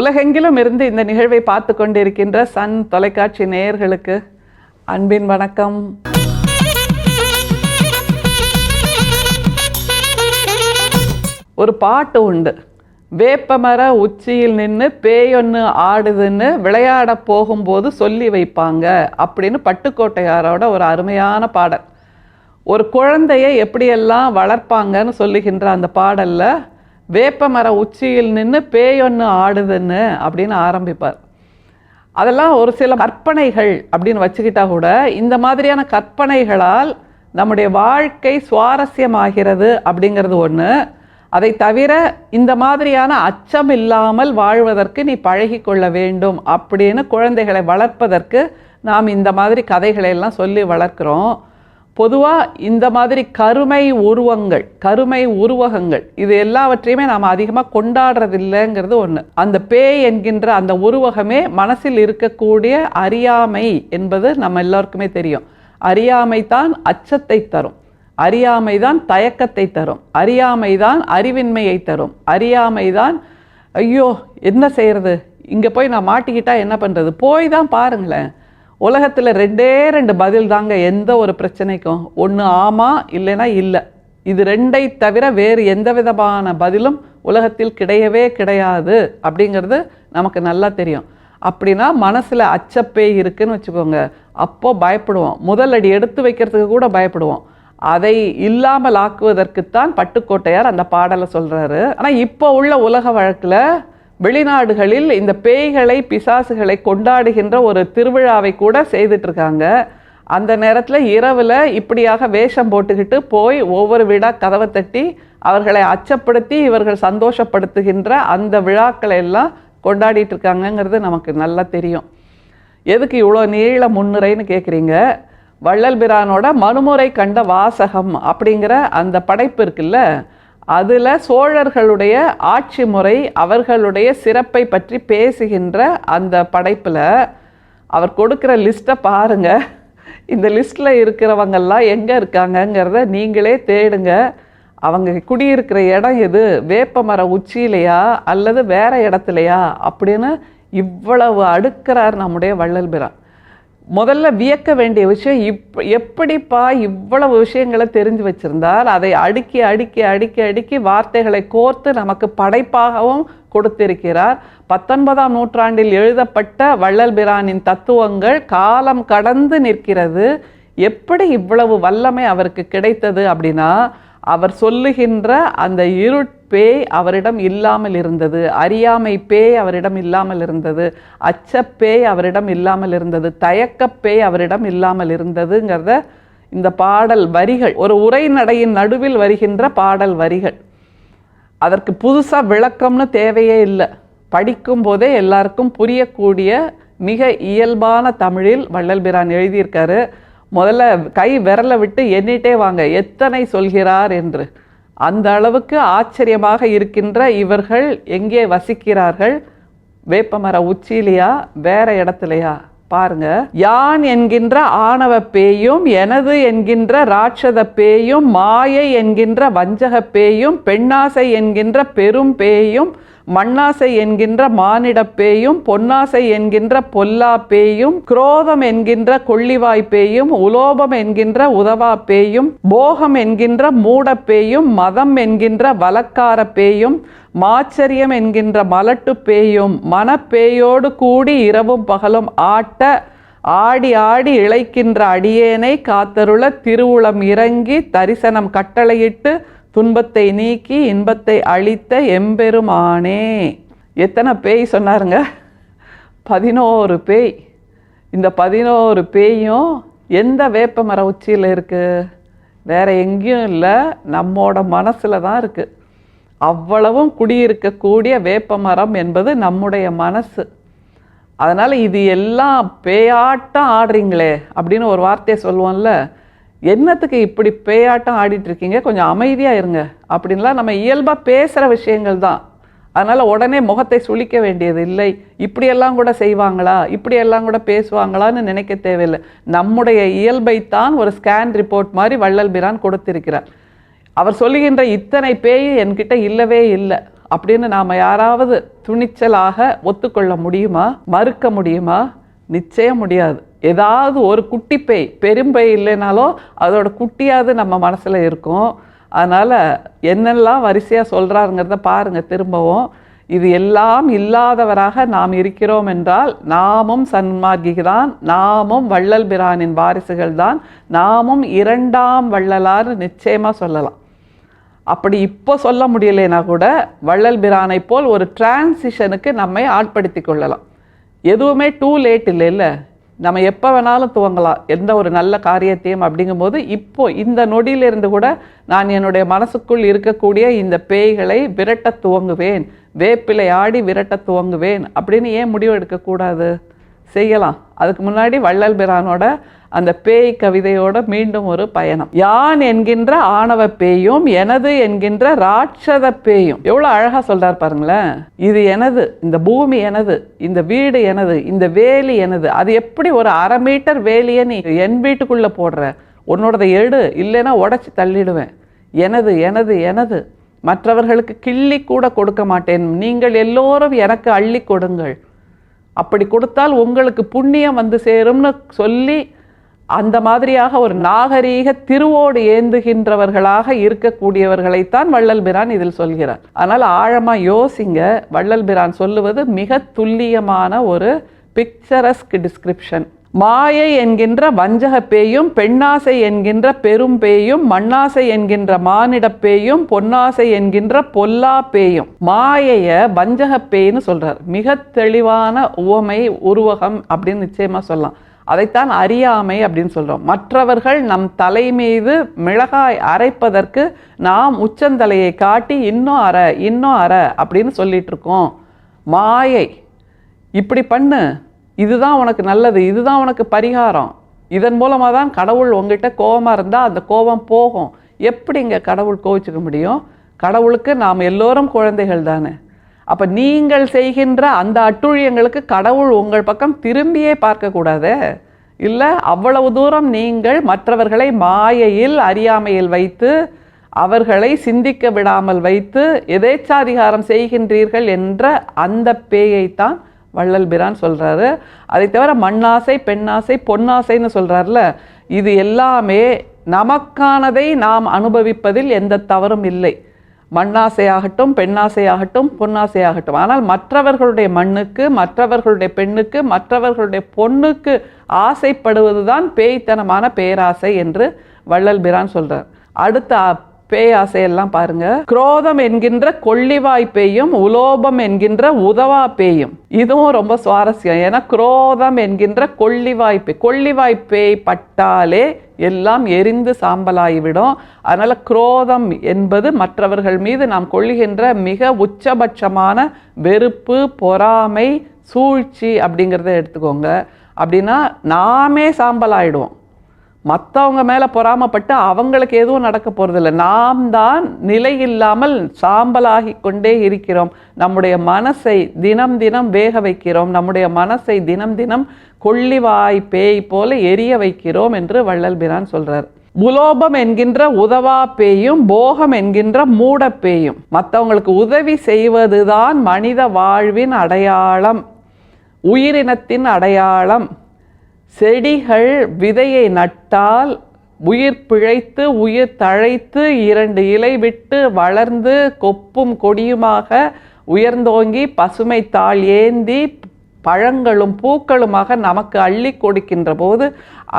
உலகெங்கிலும் இருந்து இந்த நிகழ்வை பார்த்து கொண்டிருக்கின்ற சன் தொலைக்காட்சி நேயர்களுக்கு அன்பின் வணக்கம். ஒரு பாட்டு உண்டு, வேப்பமர உச்சியில் நின்று பேயொன்னு ஆடுதுன்னு விளையாட போகும்போது சொல்லி வைப்பாங்க அப்படின்னு பட்டுக்கோட்டையாரோட ஒரு அருமையான பாடல். ஒரு குழந்தையை எப்படியெல்லாம் வளர்ப்பாங்கன்னு சொல்லுகின்ற அந்த பாடல்ல வேப்பமர உச்சியில் நின்று பேயொன்னு ஆடுதுன்னு அப்படின்னு ஆரம்பிப்பார். அதெல்லாம் ஒரு சில கற்பனைகள் அப்படின்னு வச்சுக்கிட்டா கூட இந்த மாதிரியான கற்பனைகளால் நம்முடைய வாழ்க்கை சுவாரஸ்யமாகிறது அப்படிங்கிறது ஒன்று. அதை தவிர இந்த மாதிரியான அச்சம் இல்லாமல் வாழ்வதற்கு நீ பழகி கொள்ள வேண்டும் அப்படின்னு குழந்தைகளை வளர்ப்பதற்கு நாம் இந்த மாதிரி கதைகளை எல்லாம் சொல்லி வளர்க்குறோம். பொதுவாக இந்த மாதிரி கருமை உருவகங்கள் இது எல்லாவற்றையுமே நாம் அதிகமாக கொண்டாடுறதில்லைங்கிறது ஒன்று. அந்த பேய் என்கின்ற அந்த உருவகமே மனசில் இருக்கக்கூடிய அறியாமை என்பது நம்ம எல்லாருக்குமே தெரியும். அறியாமை தான் அச்சத்தை தரும், அறியாமை தான் தயக்கத்தை தரும், அறியாமை தான் அறிவின்மையை தரும், அறியாமை தான் ஐயோ என்ன செய்யறது, இங்கே போய் நான் மாட்டிக்கிட்டா என்ன பண்ணுறது, போய் தான் பாருங்களேன். உலகத்தில் ரெண்டு பதில் தாங்க எந்த ஒரு பிரச்சனைக்கும். ஒன்று ஆமாம், இல்லைன்னா இல்லை. இது ரெண்டை தவிர வேறு எந்த விதமான பதிலும் உலகத்தில் கிடையவே கிடையாது அப்படிங்கிறது நமக்கு நல்லா தெரியும். அப்படின்னா மனசில் அச்சப்பேய் இருக்குன்னு வச்சுக்கோங்க, அப்போது பயப்படுவோம். முதல் அடி எடுத்து வைக்கிறதுக்கு கூட பயப்படுவோம். அதை இல்லாமல் ஆக்குவதற்குத்தான் பட்டுக்கோட்டையார் அந்த பாடலை சொல்கிறாரு. ஆனால் இப்போ உள்ள உலக வழக்கில் வெளிநாடுகளில் இந்த பேய்களை பிசாசுகளை கொண்டாடுகின்ற ஒரு திருவிழாவை கூட செய்துட்ருக்காங்க. அந்த நேரத்தில் இரவில் இப்படியாக வேஷம் போட்டுக்கிட்டு போய் ஒவ்வொரு வீடாக கதவை தட்டி அவர்களை அச்சப்படுத்தி இவர்கள் சந்தோஷப்படுத்துகின்ற அந்த விழாக்களை எல்லாம் கொண்டாடிட்டு இருக்காங்கங்கிறது நமக்கு நல்லா தெரியும். எதுக்கு இவ்வளோ நீள முன்னுரைன்னு கேட்குறீங்க? வள்ளல் பிரானோட மனுமுறை கண்ட வாசகம் அப்படிங்கிற அந்த படைப்பு இருக்குல்ல, அதில் சோழர்களுடைய ஆட்சி முறை அவர்களுடைய சிறப்பை பற்றி பேசுகின்ற அந்த படைப்பில் அவர் கொடுக்குற லிஸ்ட்டை பாருங்கள். இந்த லிஸ்ட்டில் இருக்கிறவங்கெல்லாம் எங்கே இருக்காங்கங்கிறத நீங்களே தேடுங்க. அவங்க குடியிருக்கிற இடம் எது, வேப்பமர உச்சியிலையா அல்லது வேறு இடத்துலையா அப்படின்னு இவ்வளவு அடுக்கிறார் நம்முடைய வள்ளல் பிரான். முதல்ல வியக்க வேண்டிய விஷயம், எப்படிப்பா இவ்வளவு விஷயங்களை தெரிஞ்சு வச்சிருந்தார், அதை அடுக்கி அடுக்கி அடுக்கி அடுக்கி வார்த்தைகளை கோர்த்து நமக்கு படைப்பாகவும் கொடுத்திருக்கிறார். 19ஆம் நூற்றாண்டில் எழுதப்பட்ட வள்ளல் பிரானின் தத்துவங்கள் காலம் கடந்து நிற்கிறது. எப்படி இவ்வளவு வல்லமை அவருக்கு கிடைத்தது அப்படின்னா, அவர் சொல்லுகின்ற அந்த இருட்பேய் அவரிடம் இல்லாமல் இருந்தது, அறியாமை பேய் அவரிடம் இல்லாமல் இருந்தது, அச்சப்பேய் அவரிடம் இல்லாமல் இருந்தது, தயக்கப்பேய் அவரிடம் இல்லாமல் இருந்ததுங்கிறத இந்த பாடல் வரிகள், ஒரு உரைநடையின் நடுவில் வருகின்ற பாடல் வரிகள். அதற்கு புதுசாக விளக்கம்னு தேவையே இல்லை. படிக்கும் போதே எல்லாருக்கும் புரியக்கூடிய மிக இயல்பான தமிழில் வள்ளல் பிரான் எழுதியிருக்காரு. முதல்ல கை விரலை விட்டு எண்ணிட்டே வாங்க எத்தனை சொல்கிறார் என்று. அந்த அளவுக்கு ஆச்சரியமாக இருக்கின்ற இவர்கள் எங்கே வசிக்கிறார்கள்? வேப்பமர உச்சியிலையா வேற இடத்துலையா? பாருங்க. யான் என்கின்ற ஆணவ பேயும், எனது என்கின்ற ராட்சத பேயும், மாயை என்கின்ற வஞ்சக பேயும், பெண்ணாசை என்கின்ற பெரும் பேயும், மண்ணாசை என்கின்ற மானிட பேயும், பொன்னாசை என்கின்ற பொல்லா பேயும், குரோதம் என்கின்ற கொள்ளிவாய் பேயும், உலோபம் என்கின்ற உதவா பேயும், போகம் என்கின்ற மூட பேயும், மதம் என்கின்ற வலக்கார பேயும், மாச்சரியம் என்கின்ற மலட்டு பேயும், மனப்பேயோடு கூடி இரவும் பகலும் ஆட்ட ஆடி ஆடி இழைக்கின்ற அடியேனை காத்தருள திருவுளம் இறங்கி தரிசனம் கட்டளையிட்டு துன்பத்தை நீக்கி இன்பத்தை அளித்த எம்பெருமானே. எத்தனை பேய் சொன்னாருங்க? 11 பேய். இந்த 11 பேயும் எந்த வேப்பமர உச்சியில் இருக்குது? வேற எங்கேயும் இல்லை, நம்மோட மனசில் தான் இருக்குது. அவ்வளவும் குடியிருக்கக்கூடிய வேப்பமரம் என்பது நம்முடைய மனசு. அதனால் இது எல்லாம் பேயாட்டம் ஆடுறீங்களே அப்படின்னு ஒரு வார்த்தையை சொல்லுவோம்ல, என்னத்துக்கு இப்படி பேயாட்டம் ஆடிட்டுருக்கீங்க, கொஞ்சம் அமைதியாக இருங்க அப்படின்லாம் நம்ம இயல்பாக பேசுகிற விஷயங்கள் தான். அதனால் உடனே முகத்தை சுளிக்க வேண்டியது இல்லை. இப்படியெல்லாம் கூட செய்வாங்களா, இப்படியெல்லாம் கூட பேசுவாங்களான்னு நினைக்க தேவையில்லை. நம்முடைய இயல்பைத்தான் ஒரு ஸ்கேன் ரிப்போர்ட் மாதிரி வள்ளல் பிரான் கொடுத்திருக்கிறார். அவர் சொல்லுகின்ற இத்தனை பேய் என்கிட்ட இல்லவே இல்லை. அப்படின்னு நாம் யாராவது துணிச்சலாக ஒத்துக்கொள்ள முடியுமா? மறுக்க முடியுமா? நிச்சயம் முடியாது. ஏதாவது ஒரு குட்டி பேய், பெரும்பேய் இல்லைனாலும் அதோட குட்டியாவது நம்ம மனசில் இருக்கும். அதனால் என்னெல்லாம் வரிசையாக சொல்கிறாருங்கிறத பாருங்கள் திரும்பவும். இது எல்லாம் இல்லாதவராக நாம் இருக்கிறோம் என்றால் நாமும் சன்மார்க்கிதான், நாமும் வள்ளல் பிரானின் வாரிசுகள் தான், நாமும் இரண்டாம் வள்ளலார்னு நிச்சயமாக சொல்லலாம். அப்படி இப்போ சொல்ல முடியலைன்னா கூட வள்ளல் பிரானை போல் ஒரு டிரான்சிஷனுக்கு நம்மை ஆட்படுத்தி கொள்ளலாம். எதுவுமே டூ லேட் இல்லை. நம்ம எப்போ வேணாலும் துவங்கலாம் எந்த ஒரு நல்ல காரியத்தையும். அப்படிங்கும்போது இப்போ இந்த நொடியிலிருந்து கூட நான் என்னுடைய மனசுக்குள் இருக்கக்கூடிய இந்த பேய்களை விரட்ட துவங்குவேன், வேப்பிலை ஆடி விரட்ட துவங்குவேன் அப்படின்னு ஏன் முடிவு எடுக்கக்கூடாது? செய்யலாம். அதுக்கு முன்னாடி வள்ளல் பிரானோட அந்த பேய் கவிதையோட மீண்டும் ஒரு பயணம். யான் என்கின்ற ஆணவ பேயும் எனது என்கின்ற ராட்சத பேயும். எவ்வளோ அழகா சொல்றார் பாருங்களேன். இது எனது, இந்த பூமி எனது, இந்த வீடு எனது, இந்த வேலி எனது. அது எப்படி ஒரு 1/2 மீட்டர் வேலியை நீ என் வீட்டுக்குள்ள போடுற? உன்னோடதை எடு, இல்லைன்னா உடச்சி தள்ளிடுவேன். எனது எனது எனது. மற்றவர்களுக்கு கிள்ளி கூட கொடுக்க மாட்டேன். நீங்கள் எல்லோரும் எனக்கு அள்ளி கொடுங்கள். அப்படி கொடுத்தால் உங்களுக்கு புண்ணியம் வந்து சேரும்னு சொல்லி அந்த மாதிரியாக ஒரு நாகரீக திருவோடு ஏந்துகின்றவர்களாக இருக்கக்கூடியவர்களைத்தான் வள்ளல் பிரான் இதில் சொல்கிறார். அதனால் ஆழமாக யோசிங்க. வள்ளல் பிரான் சொல்லுவது மிக துல்லியமான ஒரு பிக்சரஸ்க் டிஸ்கிரிப்ஷன். மாயை என்கின்ற வஞ்சக பேயும், பெண்ணாசை என்கின்ற பெரும் பேயும், மண்ணாசை என்கின்ற மானிட பேயும், பொன்னாசை என்கின்ற பொல்லா பேயும். மாயைய வஞ்சக பேய்னு சொல்றார். மிக தெளிவான உவமை, உருவகம் அப்படின்னு நிச்சயமா சொல்லலாம். அதைத்தான் அறியாமை அப்படின்னு சொல்றோம். மற்றவர்கள் நம் தலை மீது மிளகாய் அரைப்பதற்கு நாம் உச்சந்தலையை காட்டி இன்னும் அரை இன்னும் அரை அப்படின்னு சொல்லிட்டு இருக்கோம். மாயை, இப்படி பண்ணு, இதுதான் உனக்கு நல்லது, இதுதான் உனக்கு பரிகாரம். இதன் மூலமாக தான் கடவுள் உங்ககிட்ட கோபமாக இருந்தால் அந்த கோபம் போகும். எப்படிங்க கடவுள் கோவிச்சுக்க முடியும்? கடவுளுக்கு நாம் எல்லோரும் குழந்தைகள் தானே. அப்போ நீங்கள் செய்கின்ற அந்த அட்டுழியங்களுக்கு கடவுள் உங்கள் பக்கம் திரும்பியே பார்க்கக்கூடாதே. இல்லை, அவ்வளவு தூரம் நீங்கள் மற்றவர்களை மாயையில் அறியாமையில் வைத்து அவர்களை சிந்திக்க விடாமல் வைத்து எதேச்சாதிகாரம் செய்கின்றீர்கள் என்ற அந்த பேயைத்தான் வள்ளல் பிரான் சொல்கிறாரு. அதை தவிர மண்ணாசை, பெண்ணாசை, பொன்னாசைன்னு சொல்கிறார்ல, இது எல்லாமே நமக்கானதை நாம் அனுபவிப்பதில் எந்த தவறும் இல்லை. மண்ணாசையாகட்டும், பெண்ணாசையாகட்டும், பொன்னாசையாகட்டும். ஆனால் மற்றவர்களுடைய மண்ணுக்கு, மற்றவர்களுடைய பெண்ணுக்கு, மற்றவர்களுடைய பொண்ணுக்கு ஆசைப்படுவது தான் பேய்த்தனமான பேராசை என்று வள்ளல் பிரான் சொல்கிறார். அடுத்த பேயாசையெல்லாம் பாருங்க. குரோதம் என்கின்ற கொள்ளிவாய் பேயும், உலோபம் என்கின்ற உதவா பேயும். இதுவும் ரொம்ப சுவாரஸ்யம். ஏன்னா குரோதம் என்கின்ற கொள்ளிவாய் பேய், கொள்ளிவாய் பேய் பட்டாலே எல்லாம் எரிந்து சாம்பலாகிவிடும். அதனால குரோதம் என்பது மற்றவர்கள் மீது நாம் கொள்ளுகின்ற மிக உச்சபட்சமான வெறுப்பு, பொறாமை, சூழ்ச்சி அப்படிங்கிறத எடுத்துக்கோங்க. அப்படின்னா நாமே சாம்பலாயிடுவோம். மற்றவங்க மேலே பொறாமப்பட்டு அவங்களுக்கு எதுவும் நடக்க போகிறதில்ல. நாம் தான் நிலை இல்லாமல் சாம்பலாகி கொண்டே இருக்கிறோம். நம்முடைய மனசை தினம் தினம் வேக வைக்கிறோம். நம்முடைய மனசை தினம் தினம் கொள்ளிவாய் பேய் போல எரிய வைக்கிறோம் என்று வள்ளல் பிரான் சொல்கிறார். உலோபம் என்கின்ற உதவா பேயும், போகம் என்கின்ற மூட பேயும். மற்றவங்களுக்கு உதவி செய்வதுதான் மனித வாழ்வின் அடையாளம், உயிரினத்தின் அடையாளம். செடிகள் விதையை நட்டால் உயிர் பிழைத்து உயிர் தழைத்து 2 இலை விட்டு வளர்ந்து கொப்பும் கொடியுமாக உயர்ந்தோங்கி பசுமை தாள் ஏந்தி பழங்களும் பூக்களுமாக நமக்கு அள்ளி கொடுக்கின்ற போது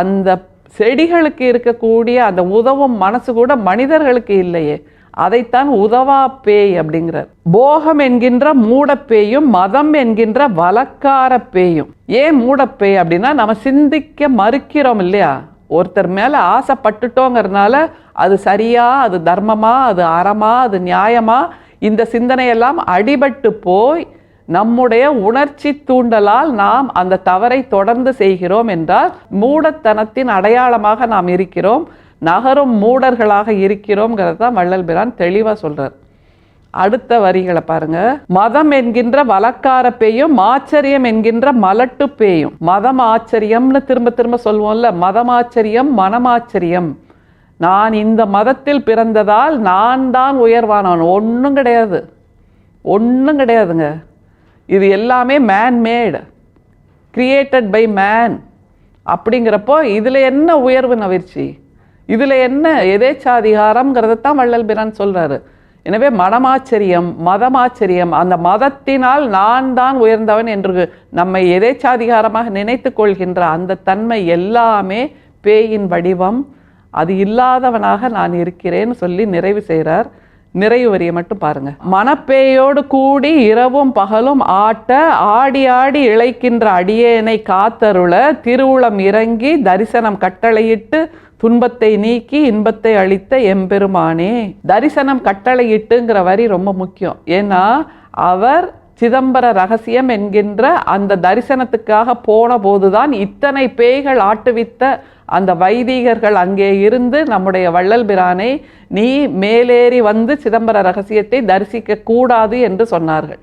அந்த செடிகளுக்கு இருக்கக்கூடிய அந்த உதவும் மனசு கூட மனிதர்களுக்கு இல்லையே. அதைத்தான் உதவா பேய் அப்படிங்கிறார். போகம் என்கின்ற மூடப்பேயும், மதம் என்கின்ற வலக்கார பேயும். ஏன் மூடப்பேய் அப்படின்னா நம்ம சிந்திக்க மறுக்கிறோம் இல்லையா. ஒருத்தர் மேலே ஆசைப்பட்டுட்டோங்கிறதுனால அது சரியா, அது தர்மமா, அது அறமா, அது நியாயமா, இந்த சிந்தனையெல்லாம் அடிபட்டு போய் நம்முடைய உணர்ச்சி தூண்டலால் நாம் அந்த தவறை தொடர்ந்து செய்கிறோம் என்றால் மூடத்தனத்தின் அடையாளமாக நாம் இருக்கிறோம், நகரும் மூடர்களாக இருக்கிறோம்ங்கிறது தான் வள்ளல் பிரான் தெளிவாக சொல்கிறார். அடுத்த வரிகளை பாருங்க. மதம் என்கின்ற வலக்கார பேயும், ஆச்சரியம் என்கின்ற மலட்டு பேயும். மதம் ஆச்சரியம்னு திரும்ப திரும்ப சொல்லுவோம்ல, மதமாச்சரியம், மனமாச்சரியம். நான் இந்த மதத்தில் பிறந்ததால் நான் தான் உயர்வானவன். ஒன்றும் கிடையாது. ஒன்றும் கிடையாதுங்க. இது எல்லாமே மேன்மேடு, கிரியேட்டட் பை மேன். அப்படிங்கிறப்போ இதில் என்ன உயர்வு நவிர்ச்சி, இதில் என்ன எதேச்சாதிகாரம்ங்கிறத தான் வள்ளல் பிரான் சொல்கிறாரு. எனவே மனமாச்சரியம், மதமாச்சரியம், அந்த மதத்தினால் நான் தான் உயர்ந்தவன் என்று நம்மை எதேச்சாதிகாரமாக நினைத்து கொள்கின்ற அந்த தன்மை எல்லாமே பேயின் வடிவம். அது இல்லாதவனாக நான் இருக்கிறேன்னு சொல்லி நிறைவு செய்கிறார். நிறைவு வரியை மட்டும் பாருங்க. மனப்பேயோடு கூடி இரவும் பகலும் ஆட்ட ஆடி ஆடி இழைக்கின்ற அடியேனை காத்தருள திருவுளம் இறங்கி தரிசனம் கட்டளையிட்டு துன்பத்தை நீக்கி இன்பத்தை அளித்த எம்பெருமானே. தரிசனம் கட்டளையிட்டுங்கிற வரி ரொம்ப முக்கியம். ஏன்னா அவர் சிதம்பர ரகசியம் என்கின்ற அந்த தரிசனத்துக்காக போன போதுதான் இத்தனை பேய்கள் ஆட்டுவித்த அந்த வைதிகர்கள் அங்கே இருந்து நம்முடைய வள்ளல் பிரானை நீ மேலேறி வந்து சிதம்பர ரகசியத்தை தரிசிக்க கூடாது என்று சொன்னார்கள்.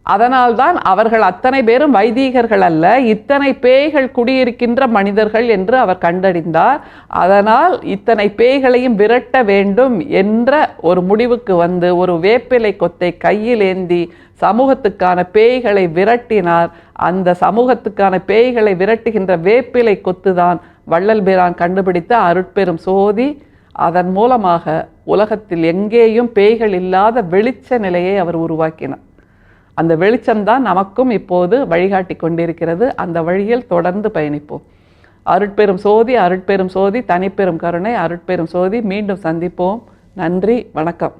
அதனால்தான் அவர்கள் அத்தனை பேரும் வைதீகர்கள் அல்ல, இத்தனை பேய்கள் குடியிருக்கின்ற மனிதர்கள் என்று அவர் கண்டறிந்தார். அதனால் இத்தனை பேய்களையும் விரட்ட வேண்டும் என்ற ஒரு முடிவுக்கு வந்து ஒரு வேப்பிலை கொத்தை கையில் ஏந்தி சமூகத்துக்கான பேய்களை விரட்டினார். அந்த சமூகத்துக்கான பேய்களை விரட்டுகின்ற வேப்பிலை கொத்துதான் வள்ளல் பிரான் கண்டுபிடித்த அருட்பெரும் சோதி. அதன் மூலமாக உலகத்தில் எங்கேயும் பேய்கள் இல்லாத வெளிச்ச நிலையை அவர் உருவாக்கினார். அந்த வெளிச்சம்தான் நமக்கும் இப்போது வழிகாட்டி கொண்டிருக்கிறது. அந்த வழியில் தொடர்ந்து பயணிப்போம். அருட்பெரும் சோதி, அருட்பெரும் சோதி, தனிப்பெரும் கருணை, அருட்பெரும் சோதி. மீண்டும் சந்திப்போம். நன்றி, வணக்கம்.